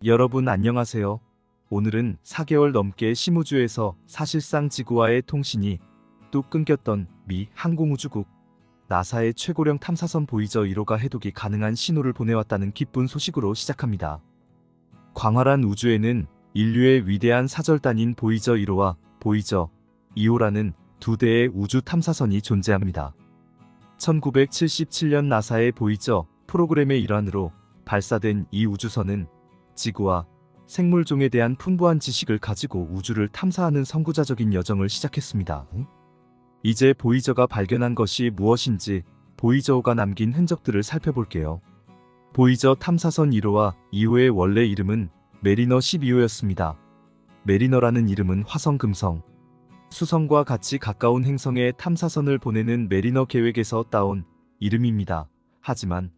여러분 안녕하세요. 오늘은 4개월 넘게 심우주에서 사실상 지구와의 통신이 뚝 끊겼던 미 항공우주국 나사의 최고령 탐사선 보이저 1호가 해독이 가능한 신호를 보내왔다는 기쁜 소식으로 시작합니다. 광활한 우주에는 인류의 위대한 사절단인 보이저 1호와 보이저 2호라는 두 대의 우주 탐사선이 존재합니다. 1977년 나사의 보이저 프로그램의 일환으로 발사된 이 우주선은 지구와 생물종에 대한 풍부한 지식을 가지고 우주를 탐사하는 선구자적인 여정을 시작했습니다. 이제 보이저가 발견한 것이 무엇인지 보이저5가 남긴 흔적들을 살펴볼게요. 보이저 탐사선 1호와 2호의 원래 이름은 메리너 12호였습니다. 메리너라는 이름은 화성 금성, 수성과 같이 가까운 행성에 탐사선을 보내는 메리너 계획에서 따온 이름입니다. 하지만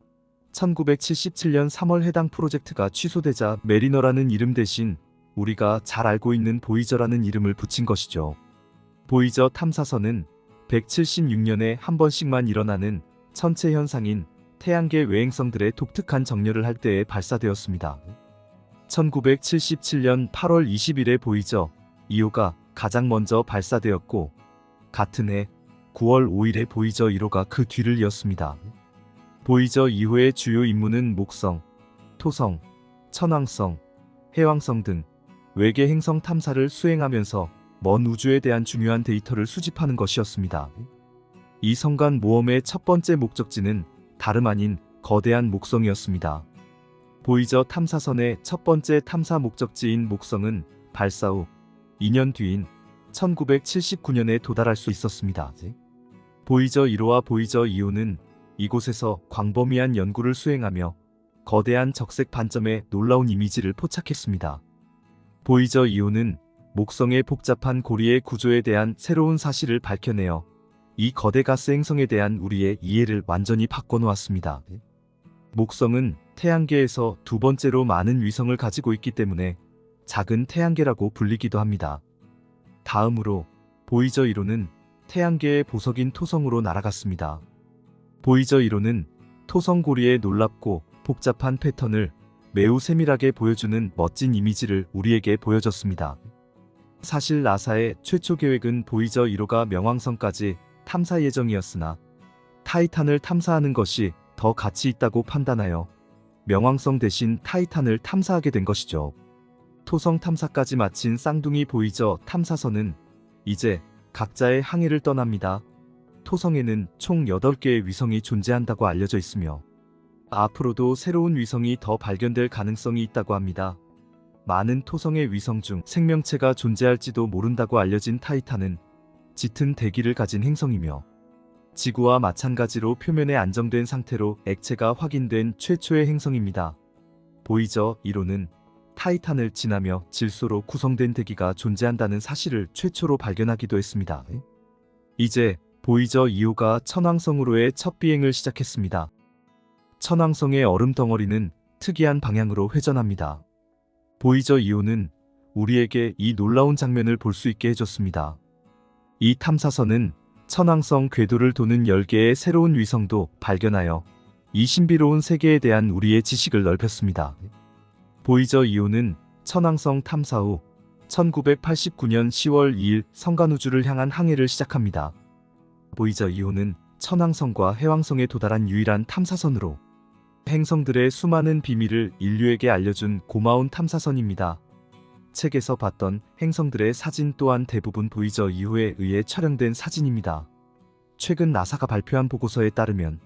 1977년 3월 해당 프로젝트가 취소되자 메리너라는 이름 대신 우리가 잘 알고 있는 보이저라는 이름을 붙인 것이죠. 보이저 탐사선은 176년에 한 번씩만 일어나는 천체 현상인 태양계 외행성들의 독특한 정렬을 할 때에 발사되었습니다. 1977년 8월 20일에 보이저 2호가 가장 먼저 발사되었고 같은 해 9월 5일에 보이저 1호가 그 뒤를 이었습니다. 보이저 2호의 주요 임무는 목성, 토성, 천왕성, 해왕성 등 외계 행성 탐사를 수행하면서 먼 우주에 대한 중요한 데이터를 수집하는 것이었습니다. 이 성간 모험의 첫 번째 목적지는 다름 아닌 거대한 목성이었습니다. 보이저 탐사선의 첫 번째 탐사 목적지인 목성은 발사 후 2년 뒤인 1979년에 도달할 수 있었습니다. 보이저 1호와 보이저 2호는 이곳에서 광범위한 연구를 수행하며 거대한 적색 반점의 놀라운 이미지를 포착했습니다. 보이저 2호는 목성의 복잡한 고리의 구조에 대한 새로운 사실을 밝혀내어 이 거대 가스 행성에 대한 우리의 이해를 완전히 바꿔놓았습니다. 목성은 태양계에서 두 번째로 많은 위성을 가지고 있기 때문에 작은 태양계라고 불리기도 합니다. 다음으로 보이저 1호는 태양계의 보석인 토성으로 날아갔습니다. 보이저 1호는 토성 고리의 놀랍고 복잡한 패턴을 매우 세밀하게 보여주는 멋진 이미지를 우리에게 보여줬습니다. 사실 나사의 최초 계획은 보이저 1호가 명왕성까지 탐사 예정이었으나 타이탄을 탐사하는 것이 더 가치 있다고 판단하여 명왕성 대신 타이탄을 탐사하게 된 것이죠. 토성 탐사까지 마친 쌍둥이 보이저 탐사선은 이제 각자의 항해를 떠납니다. 토성에는 총 8개의 위성이 존재한다고 알려져 있으며 앞으로도 새로운 위성이 더 발견될 가능성이 있다고 합니다. 많은 토성의 위성 중 생명체가 존재할지도 모른다고 알려진 타이탄은 짙은 대기를 가진 행성이며 지구와 마찬가지로 표면에 안정된 상태로 액체가 확인된 최초의 행성입니다. 보이저 1호는 타이탄을 지나며 질소로 구성된 대기가 존재한다는 사실을 최초로 발견하기도 했습니다. 이제 보이저 2호가 천왕성으로의 첫 비행을 시작했습니다. 천왕성의 얼음 덩어리는 특이한 방향으로 회전합니다. 보이저 2호는 우리에게 이 놀라운 장면을 볼 수 있게 해줬습니다. 이 탐사선은 천왕성 궤도를 도는 10개의 새로운 위성도 발견하여 이 신비로운 세계에 대한 우리의 지식을 넓혔습니다. 보이저 2호는 천왕성 탐사 후 1989년 10월 2일 성간우주를 향한 항해를 시작합니다. 보이저 2호는 천왕성과 해왕성에 도달한 유일한 탐사선으로 행성들의 수많은 비밀을 인류에게 알려준 고마운 탐사선입니다. 책에서 봤던 행성들의 사진 또한 대부분 보이저 2호에 의해 촬영된 사진입니다. 최근 나사가 발표한 보고서에 따르면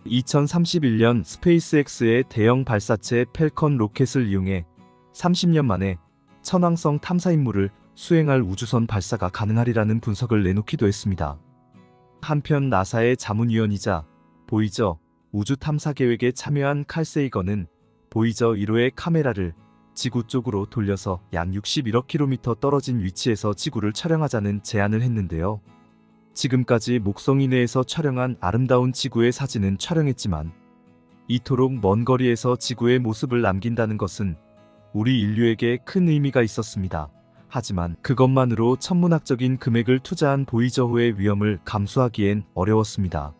2031년 스페이스X의 대형 발사체 펠컨 로켓을 이용해 30년 만에 천왕성 탐사 임무를 수행할 우주선 발사가 가능하리라는 분석을 내놓기도 했습니다. 한편 나사의 자문위원이자 보이저 우주 탐사 계획에 참여한 칼 세이건은 보이저 1호의 카메라를 지구 쪽으로 돌려서 약 61억 킬로미터 떨어진 위치에서 지구를 촬영하자는 제안을 했는데요. 지금까지 목성 이내에서 촬영한 아름다운 지구의 사진은 촬영했지만 이토록 먼 거리에서 지구의 모습을 남긴다는 것은 우리 인류에게 큰 의미가 있었습니다. 하지만 그것만으로 천문학적인 금액을 투자한 보이저호의 위험을 감수하기엔 어려웠습니다.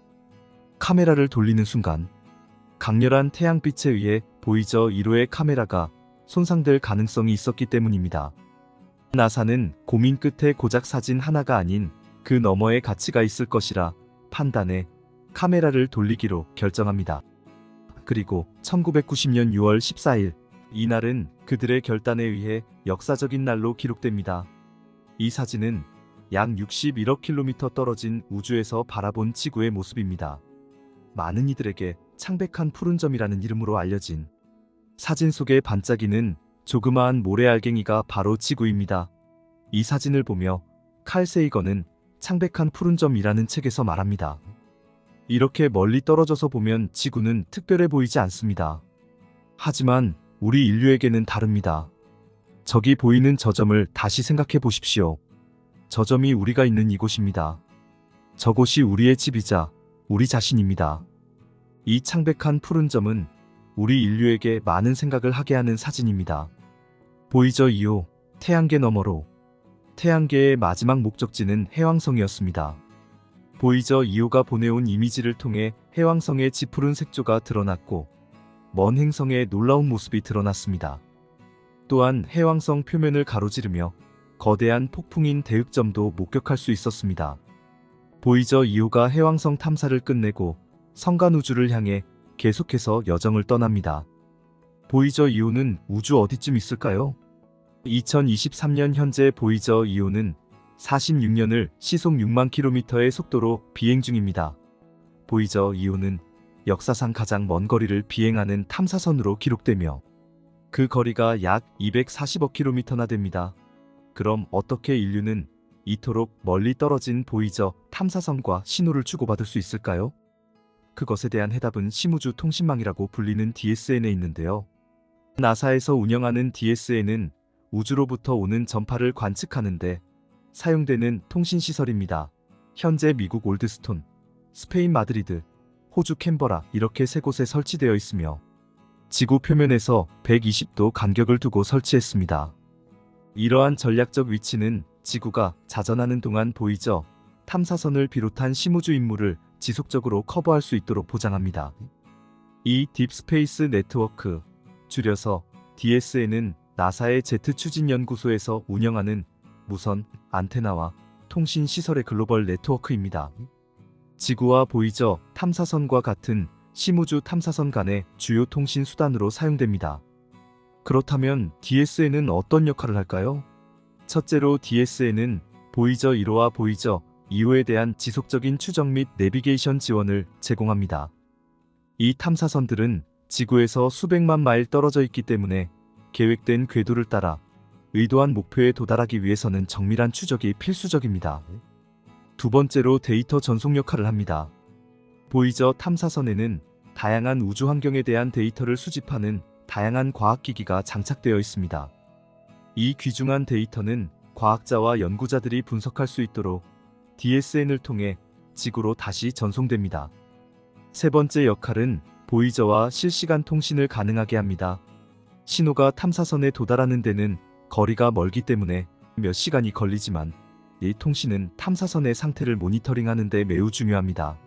카메라를 돌리는 순간 강렬한 태양빛에 의해 보이저 1호의 카메라가 손상될 가능성이 있었기 때문입니다. 나사는 고민 끝에 고작 사진 하나가 아닌 그 너머의 가치가 있을 것이라 판단해 카메라를 돌리기로 결정합니다. 그리고 1990년 6월 14일, 이날은 그들의 결단에 의해 역사적인 날로 기록됩니다. 이 사진은 약 61억 킬로미터 떨어진 우주에서 바라본 지구의 모습입니다. 많은 이들에게 창백한 푸른 점이라는 이름으로 알려진 사진 속에 반짝이는 조그마한 모래알갱이가 바로 지구입니다. 이 사진을 보며 칼 세이건은 창백한 푸른 점이라는 책에서 말합니다. 이렇게 멀리 떨어져서 보면 지구는 특별해 보이지 않습니다. 하지만 우리 인류에게는 다릅니다. 저기 보이는 저 점을 다시 생각해 보십시오. 저 점이 우리가 있는 이곳입니다. 저곳이 우리의 집이자 우리 자신입니다. 이 창백한 푸른 점은 우리 인류에게 많은 생각을 하게 하는 사진입니다. 보이저 2호, 태양계 너머로. 태양계의 마지막 목적지는 해왕성이었습니다. 보이저 2호가 보내온 이미지를 통해 해왕성의 짙푸른 색조가 드러났고 먼 행성의 놀라운 모습이 드러났습니다. 또한 해왕성 표면을 가로지르며 거대한 폭풍인 대흑점도 목격할 수 있었습니다. 보이저 2호가 해왕성 탐사를 끝내고 성간 우주를 향해 계속해서 여정을 떠납니다. 보이저 2호는 우주 어디쯤 있을까요? 2023년 현재 보이저 2호는 46년을 시속 6만 킬로미터의 속도로 비행 중입니다. 보이저 2호는 역사상 가장 먼 거리를 비행하는 탐사선으로 기록되며 그 거리가 약 240억 킬로미터나 됩니다. 그럼 어떻게 인류는 이토록 멀리 떨어진 보이저 탐사선과 신호를 주고받을 수 있을까요? 그것에 대한 해답은 심우주 통신망이라고 불리는 DSN에 있는데요. 나사에서 운영하는 DSN은 우주로부터 오는 전파를 관측하는데 사용되는 통신시설입니다. 현재 미국 올드스톤, 스페인 마드리드, 호주 캔버라 이렇게 세 곳에 설치되어 있으며 지구 표면에서 120도 간격을 두고 설치했습니다. 이러한 전략적 위치는 지구가 자전하는 동안 보이저 탐사선을 비롯한 심우주 임무를 지속적으로 커버할 수 있도록 보장합니다. 이 딥스페이스 네트워크, 줄여서 DSN은 나사의 제트 추진연구소에서 운영하는 무선, 안테나와 통신 시설의 글로벌 네트워크입니다. 지구와 보이저 탐사선과 같은 심우주 탐사선 간의 주요 통신 수단으로 사용됩니다. 그렇다면 DSN은 어떤 역할을 할까요? 첫째로 DSN은 보이저 1호와 보이저 2호에 대한 지속적인 추적 및 내비게이션 지원을 제공합니다. 이 탐사선들은 지구에서 수백만 마일 떨어져 있기 때문에 계획된 궤도를 따라 의도한 목표에 도달하기 위해서는 정밀한 추적이 필수적입니다. 두 번째로 데이터 전송 역할을 합니다. 보이저 탐사선에는 다양한 우주 환경에 대한 데이터를 수집하는 다양한 과학기기가 장착되어 있습니다. 이 귀중한 데이터는 과학자와 연구자들이 분석할 수 있도록 DSN을 통해 지구로 다시 전송됩니다. 세 번째 역할은 보이저와 실시간 통신을 가능하게 합니다. 신호가 탐사선에 도달하는 데는 거리가 멀기 때문에 몇 시간이 걸리지만 이 통신은 탐사선의 상태를 모니터링하는 데 매우 중요합니다.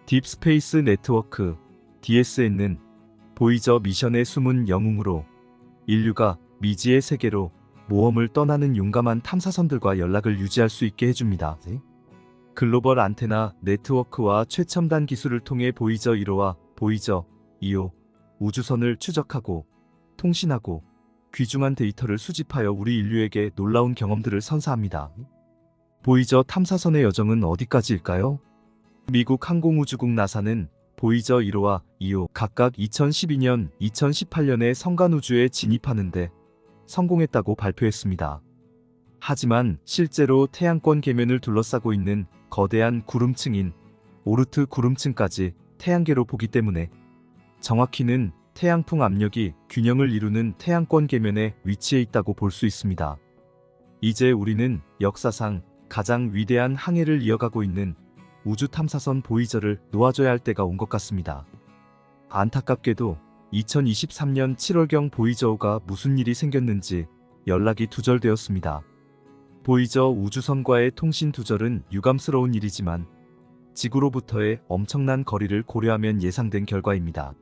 딥스페이스 네트워크 DSN은 보이저 미션의 숨은 영웅으로 인류가 미지의 세계로 모험을 떠나는 용감한 탐사선들과 연락을 유지할 수 있게 해줍니다. 글로벌 안테나 네트워크와 최첨단 기술을 통해 보이저 1호와 보이저 2호 우주선을 추적하고 통신하고 귀중한 데이터를 수집하여 우리 인류에게 놀라운 경험들을 선사합니다. 보이저 탐사선의 여정은 어디까지일까요? 미국 항공우주국 나사는 보이저 1호와 2호 각각 2012년, 2018년에 성간우주에 진입하는데 성공했다고 발표했습니다. 하지만 실제로 태양권 계면을 둘러싸고 있는 거대한 구름층인 오르트 구름층까지 태양계로 보기 때문에 정확히는 태양풍 압력이 균형을 이루는 태양권 계면에 위치해 있다고 볼 수 있습니다. 이제 우리는 역사상 가장 위대한 항해를 이어가고 있는 우주 탐사선 보이저를 놓아줘야 할 때가 온 것 같습니다. 안타깝게도 2023년 7월경 보이저5가 무슨 일이 생겼는지 연락이 두절되었습니다. 보이저 우주선과의 통신 두절은 유감스러운 일이지만 지구로부터의 엄청난 거리를 고려하면 예상된 결과입니다.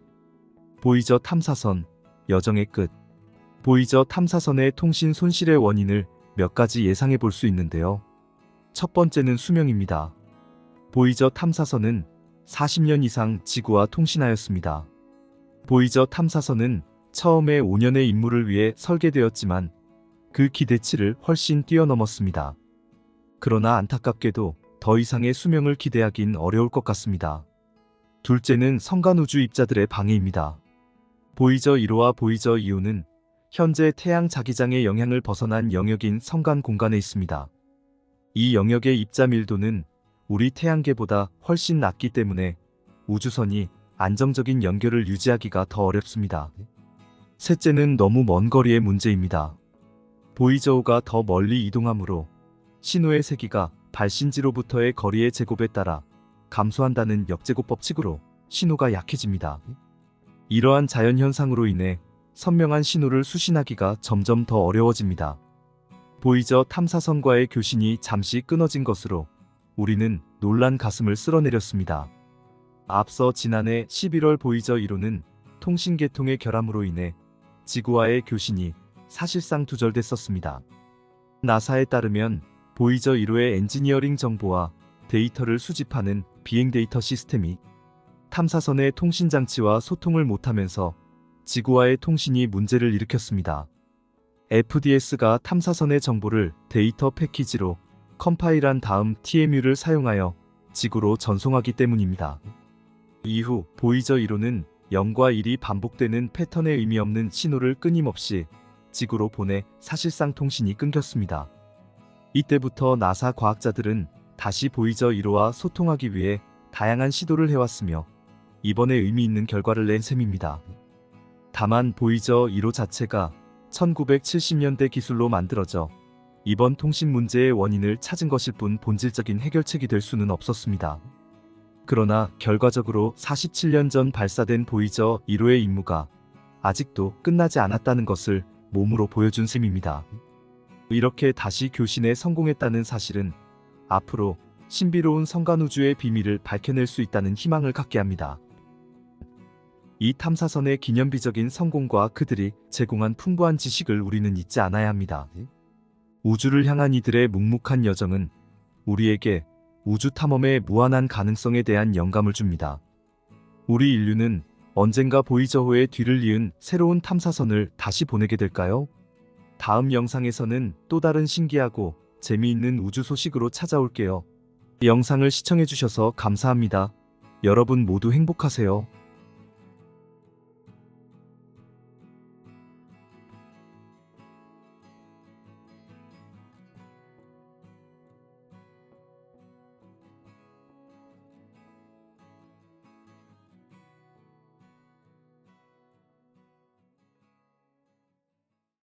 보이저 탐사선 여정의 끝. 보이저 탐사선의 통신 손실의 원인을 몇 가지 예상해 볼 수 있는데요. 첫 번째는 수명입니다. 보이저 탐사선은 40년 이상 지구와 통신하였습니다. 보이저 탐사선은 처음에 5년의 임무를 위해 설계되었지만 그 기대치를 훨씬 뛰어넘었습니다. 그러나 안타깝게도 더 이상의 수명을 기대하긴 어려울 것 같습니다. 둘째는 성간우주 입자들의 방해입니다. 보이저 1호와 보이저 2호는 현재 태양 자기장의 영향을 벗어난 영역인 성간 공간에 있습니다. 이 영역의 입자 밀도는 우리 태양계보다 훨씬 낮기 때문에 우주선이 안정적인 연결을 유지하기가 더 어렵습니다. 셋째는 너무 먼 거리의 문제입니다. 보이저 5가 더 멀리 이동하므로 신호의 세기가 발신지로부터의 거리의 제곱에 따라 감소한다는 역제곱 법칙으로 신호가 약해집니다. 이러한 자연현상으로 인해 선명한 신호를 수신하기가 점점 더 어려워집니다. 보이저 탐사선과의 교신이 잠시 끊어진 것으로 우리는 놀란 가슴을 쓸어내렸습니다. 앞서 지난해 11월 보이저 1호는 통신 계통의 결함으로 인해 지구와의 교신이 사실상 두절됐었습니다. 나사에 따르면 보이저 1호의 엔지니어링 정보와 데이터를 수집하는 비행 데이터 시스템이 탐사선의 통신 장치와 소통을 못하면서 지구와의 통신이 문제를 일으켰습니다. FDS가 탐사선의 정보를 데이터 패키지로 컴파일한 다음 TMU를 사용하여 지구로 전송하기 때문입니다. 이후 보이저 1호는 0과 1이 반복되는 패턴에 의미 없는 신호를 끊임없이 지구로 보내 사실상 통신이 끊겼습니다. 이때부터 나사 과학자들은 다시 보이저 1호와 소통하기 위해 다양한 시도를 해왔으며 이번에 의미 있는 결과를 낸 셈입니다. 다만 보이저 1호 자체가 1970년대 기술로 만들어져 이번 통신 문제의 원인을 찾은 것일 뿐 본질적인 해결책이 될 수는 없었습니다. 그러나 결과적으로 47년 전 발사된 보이저 1호의 임무가 아직도 끝나지 않았다는 것을 몸으로 보여준 셈입니다. 이렇게 다시 교신에 성공했다는 사실은 앞으로 신비로운 성간우주의 비밀을 밝혀낼 수 있다는 희망을 갖게 합니다. 이 탐사선의 기념비적인 성공과 그들이 제공한 풍부한 지식을 우리는 잊지 않아야 합니다. 우주를 향한 이들의 묵묵한 여정은 우리에게 우주 탐험의 무한한 가능성에 대한 영감을 줍니다. 우리 인류는 언젠가 보이저호의 뒤를 이은 새로운 탐사선을 다시 보내게 될까요? 다음 영상에서는 또 다른 신기하고 재미있는 우주 소식으로 찾아올게요. 영상을 시청해주셔서 감사합니다. 여러분 모두 행복하세요.